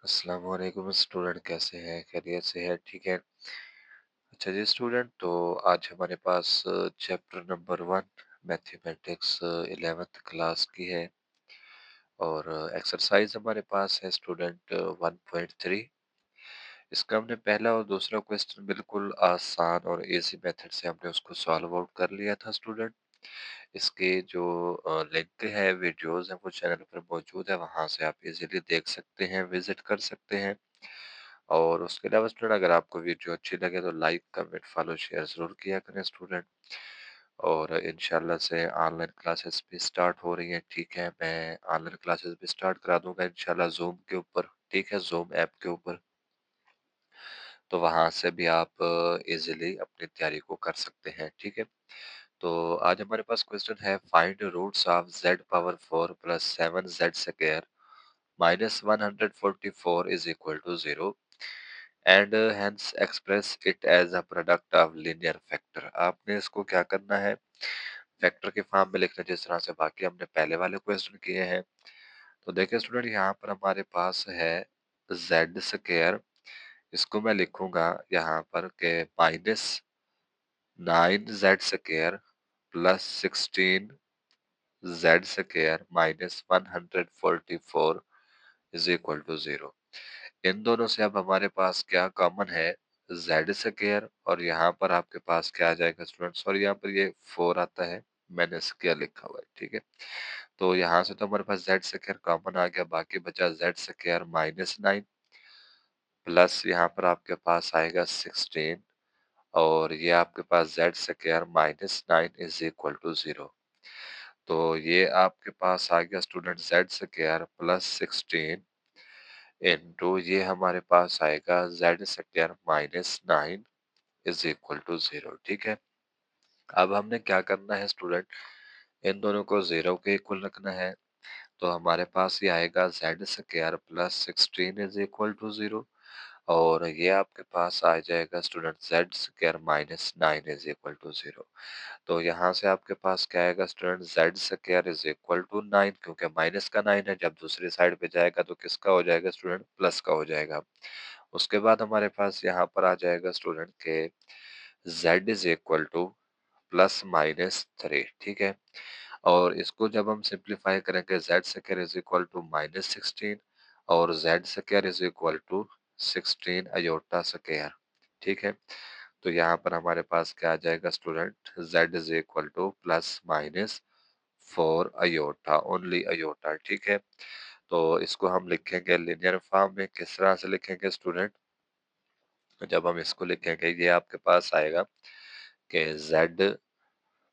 अस्सलाम वालेकुम स्टूडेंट, कैसे हैं? खैरियत से है? ठीक है। अच्छा जी स्टूडेंट, तो आज हमारे पास chapter number 1 mathematics 11th class की है। और एक्सरसाइज हमारे पास है स्टूडेंट 1.3। इसका हमने पहला और दूसरा क्वेश्चन बिल्कुल आसान और इजी मेथड से हमने उसको सॉल्व आउट कर लिया था स्टूडेंट। इसके जो लिंक है, वीडियोस हैं, वो चैनल पर मौजूद है, वहां से आप इजीली देख सकते हैं, विजिट कर सकते हैं। और उसके अलावा स्टूडेंट, अगर आपको वीडियो अच्छी लगे तो लाइक कमेंट फॉलो शेयर ज़रूर किया करें स्टूडेंट। और इंशाल्लाह से ऑनलाइन क्लासेस भी स्टार्ट हो रही हैं। ठीक है, मैं ऑनलाइन क्लासेस भी स्टार्ट करा दूंगा इंशाल्लाह जूम के ऊपर। ठीक है, जूम ऐप के ऊपर। तो वहां से भी आप इजीली अपनी तैयारी को कर सकते हैं। ठीक है, तो आज हमारे पास क्वेश्चन है, find roots of z power 4 plus 7z square minus 144 is equal to 0 and hence express it as a product of linear factor. आपने इसको क्या करना है, फैक्टर के फॉर्म में लिखना, जिस तरह से बाकी हमने पहले वाले क्वेश्चन किए हैं। तो देखिए स्टूडेंट, यहाँ पर हमारे पास है जेड स्क्वायर। इसको मैं लिखूंगा यहाँ पर के minus 9z square plus 16z square minus 144 is equal to 0। इन दोनों से अब हमारे पास क्या कॉमन है, जेड स्क्वायर। और यहाँ पर आपके पास क्या आ जाएगा स्टूडेंट्स, और यहाँ पर ये 4 आता है, मैंने स्क्वायर लिखा हुआ है। ठीक है, तो यहाँ से तो हमारे पास जेड स्क्वायर कॉमन आ गया, बाकी बचा जेड स्क्वायर माइनस 9 प्लस यहाँ पर आपके पास आएगा 16। और ये आपके पास z square minus 9 is equal to 0। तो ये आपके पास आ गया student Z square plus 16 into ये हमारे पास आएगा Z square minus 9 is equal to 0। ठीक है, अब हमने क्या करना है स्टूडेंट, इन दोनों को 0 के इक्वल रखना है। तो हमारे पास ये आएगा Z square plus 16 is equal to 0। और ये आपके पास आ जाएगा student Z square minus 9 is equal to 0। तो यहाँ से आपके पास क्या आएगा student, Z square is equal to 9, क्योंकि माइनस का 9 है, जब दूसरी साइड पे जाएगा तो किसका हो जाएगा स्टूडेंट, प्लस का हो जाएगा। उसके बाद हमारे पास यहाँ पर आ जाएगा स्टूडेंट के z is equal to plus minus 3। ठीक है, और इसको जब हम सिंप्लीफाई करेंगे, zed square is equal to minus 16 और zed square is equal to 16 iota square. ठीक है, तो यहाँ पर हमारे पास क्या आ जाएगा student, z is equal to plus minus 4 iota, only iota. ठीक है, तो इसको हम लिखेंगे लिनियर फॉर्म में। किस तरह से लिखेंगे स्टूडेंट, जब हम इसको लिखेंगे, ये आपके पास आएगा कि z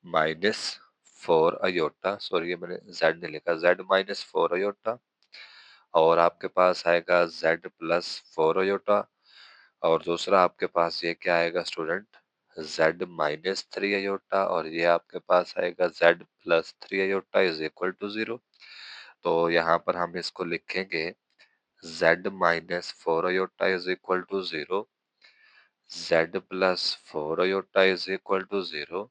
माइनस 4 अयोटा, सॉरी ये मैंने z नहीं लिखा, z माइनस 4 अयोटा। और आपके पास आएगा z प्लस 4 अयोटा। और दूसरा आपके पास ये क्या आएगा स्टूडेंट, z माइनस 3 अयोटा। और ये आपके पास आएगा z plus 3 iota is equal to 0। तो यहाँ पर हम इसको लिखेंगे z minus 4 iota is equal to 0, z plus 4 iota is equal to 0।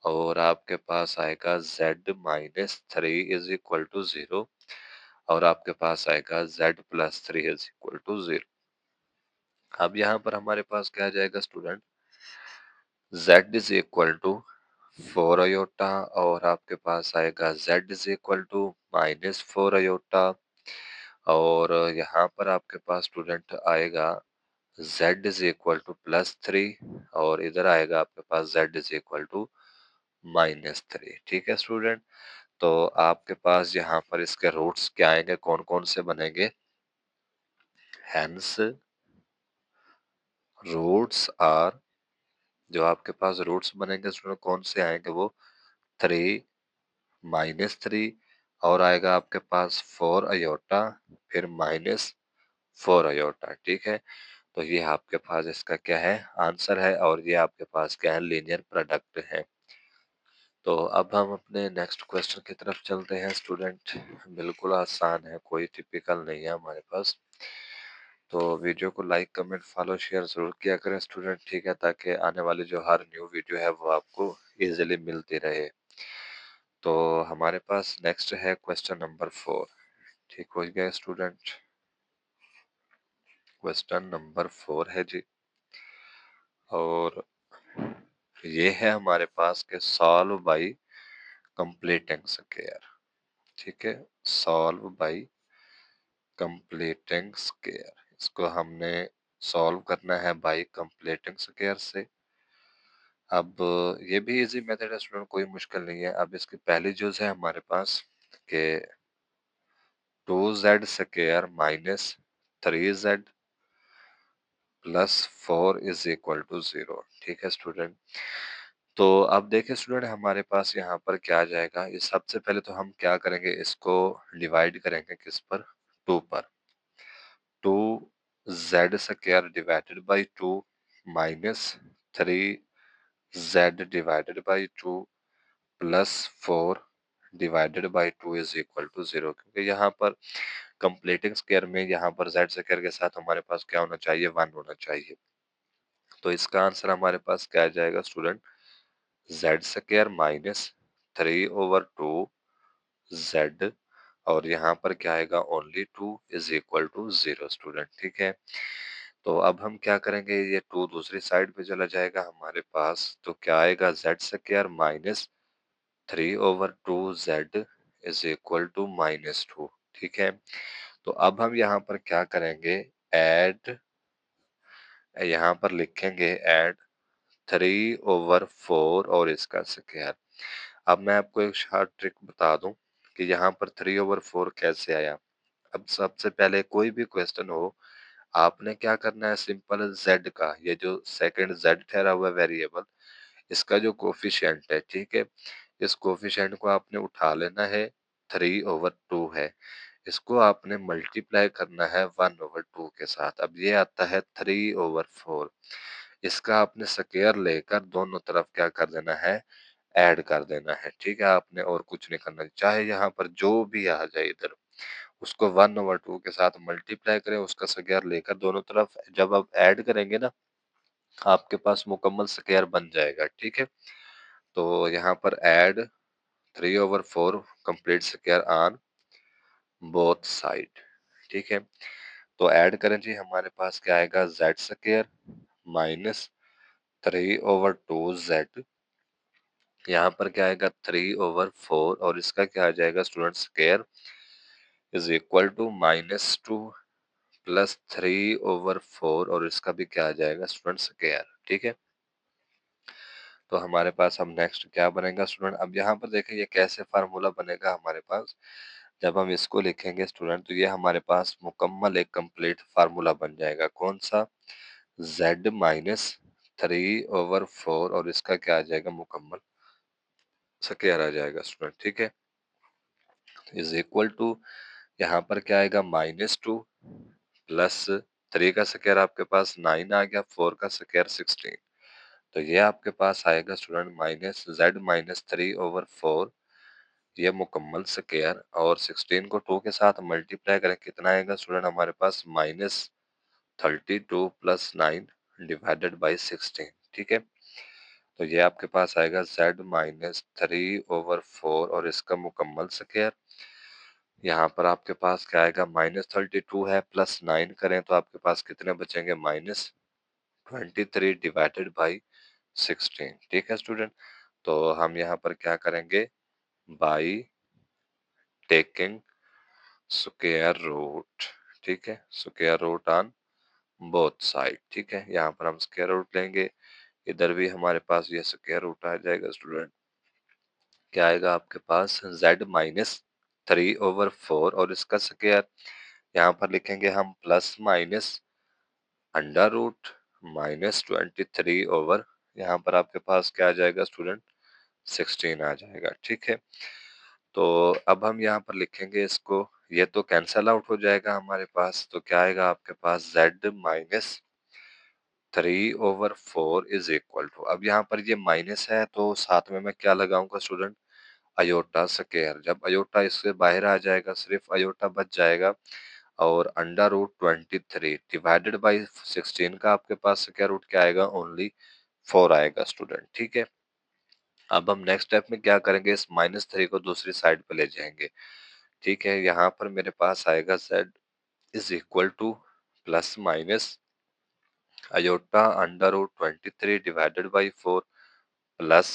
और आपके पास आएगा z minus 3 is equal to 0। और आपके पास आएगा z plus 3 is equal to 0। अब यहाँ पर हमारे पास क्या आ जाएगा student, z is equal to 4 iota. और आपके पास आएगा z is equal to minus 4 iota. और यहाँ पर आपके पास स्टूडेंट आएगा z is equal to plus 3। और इधर आएगा आपके पास z is equal to minus 3। ठीक है स्टूडेंट, तो आपके पास यहाँ पर इसके रूट्स क्या आएंगे, कौन कौन से बनेंगे, हेंस रूट्स आर, जो आपके पास रूट्स बनेंगे स्टूडेंट कौन से आएंगे, वो 3 माइनस 3 और आएगा आपके पास 4 अयोटा, फिर माइनस 4 अयोटा। ठीक है, तो ये आपके पास इसका क्या है, आंसर है। और ये आपके पास क्या है, लीनियर प्रोडक्ट है। तो अब हम अपने नेक्स्ट क्वेश्चन की तरफ चलते हैं स्टूडेंट। बिल्कुल आसान है, कोई टिपिकल नहीं है हमारे पास। तो वीडियो को लाइक कमेंट फॉलो शेयर जरूर किया करें स्टूडेंट। ठीक है, ताकि आने वाली जो हर न्यू वीडियो है वो आपको इजीली मिलती रहे। तो हमारे पास नेक्स्ट है क्वेश्चन नंबर 4। ठीक हो गया स्टूडेंट। क्वेश्चन नंबर 4 है जी। और ये है हमारे पास के सॉल्व बाय कंप्लीटिंग स्क्वायर। ठीक है, सॉल्व बाय कंप्लीटिंग स्क्वायर, इसको हमने सॉल्व करना है बाय कंप्लीटिंग स्क्वायर से। अब ये भी इजी मेथड है स्टूडेंट, कोई मुश्किल नहीं है। अब इसकी पहली यूज है हमारे पास के 2z square minus 3z plus 4 is equal to 0। ठीक है स्टूडेंट, तो अब देखिए स्टूडेंट हमारे पास यहाँ पर क्या आ जाएगा। इस सबसे पहले तो हम क्या करेंगे, इसको डिवाइड करेंगे किस पर, 2 पर। 2z square divided by 2 minus 3z divided by 2 plus 4 divided by 2 is equal to 0। क्योंकि यहाँ पर कंप्लीटिंग स्क्वायर में यहाँ पर z स्क्वायर के साथ हमारे पास क्या होना चाहिए, 1 होना चाहिए। तो इसका आंसर हमारे पास क्या आ जाएगा student, Z square minus 3/2 z, और यहाँ पर क्या आएगा, only 2 is equal to 0 student. ठीक है, तो अब हम क्या करेंगे, ये 2 दूसरी साइड पे चला जाएगा हमारे पास, तो क्या आएगा, Z square minus 3/2 z is equal to -2। ठीक है, तो अब हम यहाँ पर क्या करेंगे, ऐड, यहाँ पर लिखेंगे ऐड 3/4 और इसका स्क्वायर। अब मैं आपको एक शॉर्ट ट्रिक बता दूं कि यहाँ पर 3/4 कैसे आया। अब सबसे पहले कोई भी क्वेश्चन हो, आपने क्या करना है, सिंपल z का, ये जो सेकंड z ठहरा हुआ वेरिएबल, इसका जो कोफिशिएंट है, ठीक है, इस कोफिशिएंट को आपने उठा लेना है, 3/2 है, इसको आपने मल्टीप्लाई करना है 1/2 के साथ। अब ये आता है 3/4, इसका आपने स्क्वायर लेकर दोनों तरफ क्या कर देना है, ऐड कर देना है। ठीक है, आपने और कुछ नहीं करना, चाहे यहाँ पर जो भी आ जाए इधर, उसको 1/2 के साथ मल्टीप्लाई करें, उसका स्क्वायर लेकर दोनों तरफ जब आप ऐड करेंगे ना, आपके पास मुकम्मल स्क्वायर बन जाएगा। ठीक है, तो यहाँ पर add 3/4 complete square on both side. ठीक है, तो ऐड करें जी, हमारे पास क्या आएगा, जेड स्क्वायर माइनस 3/2 z, यहाँ पर क्या आएगा 3/4, और इसका क्या आ जाएगा student, square is equal to -2 plus 3/4, और इसका भी क्या आ जाएगा स्टूडेंट, स्क्वायर। ठीक है, तो हमारे पास अब नेक्स्ट क्या बनेगा स्टूडेंट, अब यहाँ पर देखें ये कैसे फार्मूला बनेगा हमारे पास। जब हम इसको लिखेंगे स्टूडेंट, तो ये हमारे पास मुकम्मल एक कंप्लीट फार्मूला बन जाएगा। कौन सा, z माइनस 3/4, और इसका क्या आ जाएगा, मुकम्मल स्क्वायर आ जाएगा स्टूडेंट। ठीक है, इज इक्वल टू, यहाँ पर क्या आएगा, -2 प्लस 3 का स्क्वायर आपके पास 9 आ गया, 4 का स्क्वायर 16, तो ये आपके पास आएगा स्टूडेंट माइनस z माइनस 3/4, ये मुकम्मल स्क्वायर, और 16 को 2 के साथ मल्टीप्लाई करें, कितना आएगा स्टूडेंट हमारे पास, -32 प्लस 9 डिवाइडेड बाई 16। ठीक है, तो ये आपके पास आएगा z माइनस 3/4 और इसका मुकम्मल स्क्वायर। यहाँ पर आपके पास क्या आएगा, -32 है, प्लस 9 करें तो आपके पास कितने बचेंगे, -23 डिवाइडेड बाई 16। ठीक है स्टूडेंट, तो हम यहाँ पर क्या करेंगे, बाई टेकिंग स्क्वायर रूट। ठीक है, square root on both side. ठीक है, यहाँ पर हम स्क्वायर रूट लेंगे, इधर भी हमारे पास ये स्क्वायर रूट आ जाएगा स्टूडेंट। क्या आएगा आपके पास, z माइनस 3/4 और इसका स्क्वायर, यहाँ पर लिखेंगे हम plus minus under root -23 over, यहाँ पर आपके पास क्या आ जाएगा स्टूडेंट, 16 आ जाएगा। ठीक है, तो अब हम यहाँ पर लिखेंगे इसको, ये तो कैंसल आउट हो जाएगा हमारे पास, तो क्या आएगा आपके पास, z minus 3/4 is equal to, अब यहाँ पर ये माइनस है तो साथ में मैं क्या लगाऊंगा स्टूडेंट, अयोटा स्क्वायर। जब अयोटा इससे बाहर आ जाएगा, सिर्फ अयोटा बच जाएगा, और अंडर रूट 23 डिवाइडेड बाई 16 का आपके पास स्क्वायर रूट क्या आएगा, ओनली 4 आएगा स्टूडेंट। ठीक है, अब हम नेक्स्ट स्टेप में क्या करेंगे, इस -3 को दूसरी साइड पे ले जाएंगे। ठीक है, यहाँ पर मेरे पास आएगा z is equal to plus minus iota under root 23 divided by 4 plus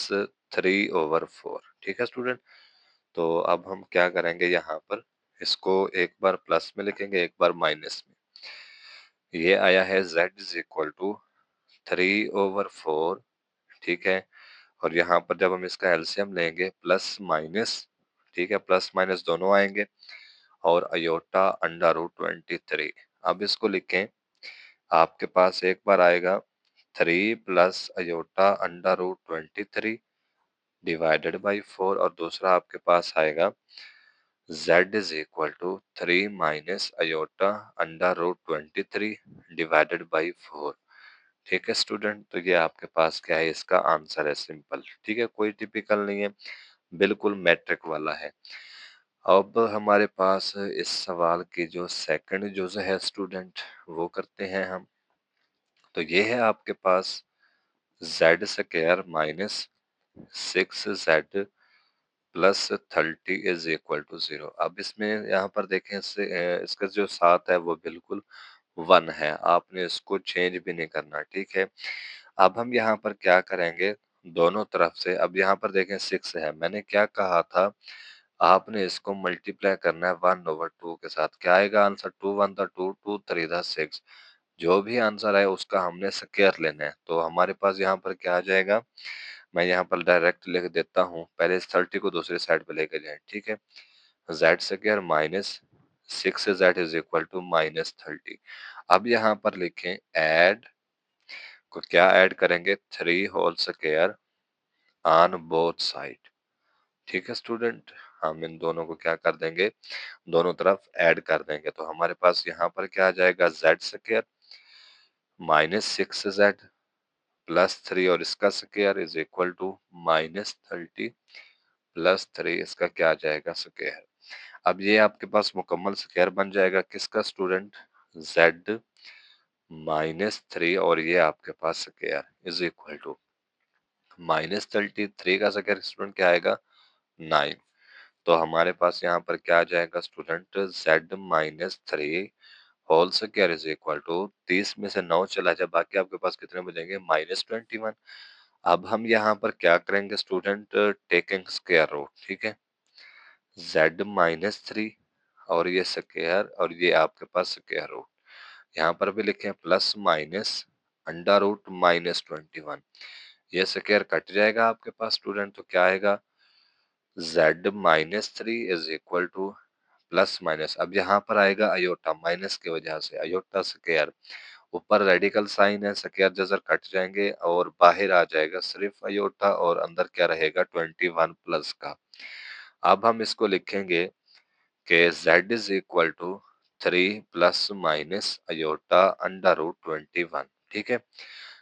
3/4। ठीक है स्टूडेंट। तो अब हम क्या करेंगे, यहाँ पर इसको एक बार प्लस में लिखेंगे, एक बार माइनस में। ये आया है z इज इक्वल टू 3/4। ठीक है। और यहाँ पर जब हम इसका एलसीएम लेंगे प्लस माइनस, ठीक है, प्लस माइनस दोनों आएंगे, और अयोटा अंडर रूट 23। अब इसको लिखें, आपके पास एक बार आएगा 3 plus iota under root 23 divided by 4, और दूसरा आपके पास आएगा z is equal to 3 minus iota under root 23 divided by 4। ठीक है स्टूडेंट। तो ये आपके पास क्या है, इसका आंसर है, सिंपल। ठीक है, कोई टिपिकल नहीं है, बिल्कुल मैट्रिक वाला है। अब हमारे पास इस सवाल की जो सेकंड जुज़ है स्टूडेंट, वो करते हैं हम। तो ये है आपके पास z square minus 6z plus 30 is equal to 0। अब इसमें यहाँ पर देखें, इसका जो 7 है वो बिल्कुल 1 है, आपने इसको चेंज भी नहीं करना। ठीक है। अब हम यहाँ पर क्या करेंगे, दोनों तरफ से, अब यहाँ पर देखें 6 है, मैंने क्या कहा था, आपने इसको मल्टीप्लाई करना है 1/2 के साथ। क्या आएगा आंसर, 2 1 द 2, 2 3 द 6। जो भी आंसर है उसका हमने स्क्वायर लेना है। तो हमारे पास यहाँ पर क्या आ जाएगा, मैं यहाँ पर डायरेक्ट लिख देता हूँ, पहले इस 30 को दूसरी साइड पे लेके जाए। ठीक है। Zed square minus 6z is equal to -30। अब यहाँ पर लिखें ऐड, को क्या ऐड करेंगे, 3 whole square on both side. ठीक है स्टूडेंट। हम इन दोनों को क्या कर देंगे, दोनों तरफ ऐड कर देंगे। तो हमारे पास यहाँ पर क्या आ जाएगा, जेड स्क्वायर -6z प्लस 3 और इसका square is equal to -30 plus 3, इसका क्या आ जाएगा, स्क्वायर। अब ये आपके पास मुकम्मल स्क्वायर बन जाएगा किसका स्टूडेंट, z -3, और ये आपके पास स्क्वायर इज इक्वल टू -33 का स्क्वायर स्टूडेंट क्या आएगा, 9। तो हमारे पास यहाँ पर क्या आ जाएगा student, z -3 whole square is equal to 30 में से 9 चला जाए, बाकी आपके पास कितने बचेंगे, -21। अब हम यहाँ पर क्या करेंगे स्टूडेंट, टेकिंग स्क्वायर रूट। ठीक है। z-3 और ये स्क्वायर और ये आपके पास स्क्वायर रूट, यहाँ पर भी लिखे प्लस माइनस अंडर रूट -21। ये स्क्वायर कट जाएगा आपके पास स्टूडेंट, तो क्या आएगा, z-3 is equal to plus minus, अब यहाँ पर आएगा अयोटा, माइनस की वजह से अयोटा स्क्वायर, ऊपर रेडिकल साइन है, स्क्वायर जजर कट जाएंगे और बाहर आ जाएगा सिर्फ अयोटा, और अंदर क्या रहेगा, 21 प्लस का। अब हम इसको लिखेंगे कि z is equal to 3 plus minus iota under root 21। ठीक है।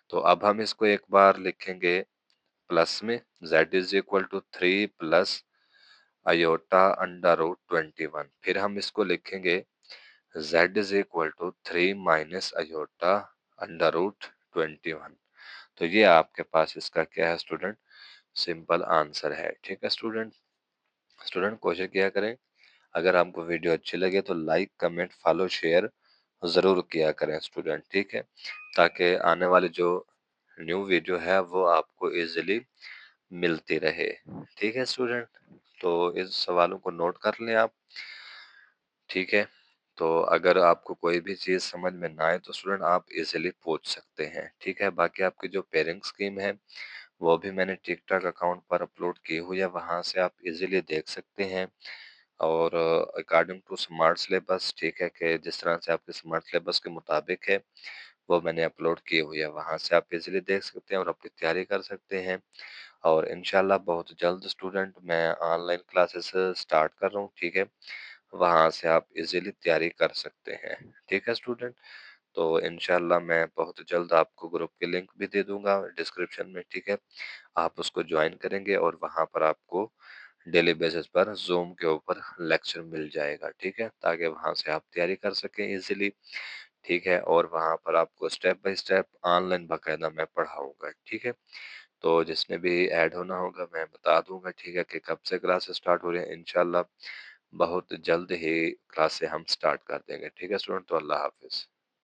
तो अब हम इसको एक बार लिखेंगे प्लस में, z is equal to 3 plus iota under root 21। फिर हम इसको लिखेंगे z is equal to 3 minus iota under root 21। तो ये आपके पास इसका क्या है स्टूडेंट, सिंपल आंसर है। ठीक है स्टूडेंट। स्टूडेंट कोशिश किया करें, अगर आपको वीडियो अच्छी लगे तो लाइक कमेंट फॉलो शेयर ज़रूर किया करें स्टूडेंट। ठीक है। ताकि आने वाली जो न्यू वीडियो है वो आपको इजीली मिलती रहे। ठीक है स्टूडेंट। तो इस सवालों को नोट कर लें आप। ठीक है। तो अगर आपको कोई भी चीज़ समझ में ना आए तो स्टूडेंट आप इजीली पूछ सकते हैं। ठीक है। बाकी आपकी जो पेयरिंग स्कीम है वो भी मैंने टिकटॉक अकाउंट पर अपलोड की हुई है, वहाँ से आप इजीली देख सकते हैं। और अकॉर्डिंग टू स्मार्ट सिलेबस, ठीक है, कि जिस तरह से आपके स्मार्ट सिलेबस के मुताबिक है वो मैंने अपलोड की हुई है, वहाँ से आप इजीली देख सकते हैं और अपनी तैयारी कर सकते हैं। और इंशाल्लाह बहुत जल्द स्टूडेंट मैं ऑनलाइन क्लासेस स्टार्ट कर रहा हूँ। ठीक है। वहाँ से आप इजीली तैयारी कर सकते हैं। ठीक है स्टूडेंट। तो इंशाल्लाह मैं बहुत जल्द आपको ग्रुप की लिंक भी दे दूंगा डिस्क्रिप्शन में। ठीक है। आप उसको ज्वाइन करेंगे और वहाँ पर आपको डेली बेसिस पर ज़ूम के ऊपर लेक्चर मिल जाएगा। ठीक है। ताकि वहाँ से आप तैयारी कर सकें इजीली। ठीक है। और वहाँ पर आपको स्टेप बाय स्टेप ऑनलाइन बाकायदा मैं पढ़ाऊँगा। ठीक है। तो जिसने भी ऐड होना होगा मैं बता दूँगा। ठीक है, कि कब से क्लासेस स्टार्ट हो रही हैं। इंशाल्लाह बहुत जल्द ही क्लासें हम स्टार्ट कर देंगे। ठीक है स्टूडेंट। तो अल्लाह हाफ़िज़।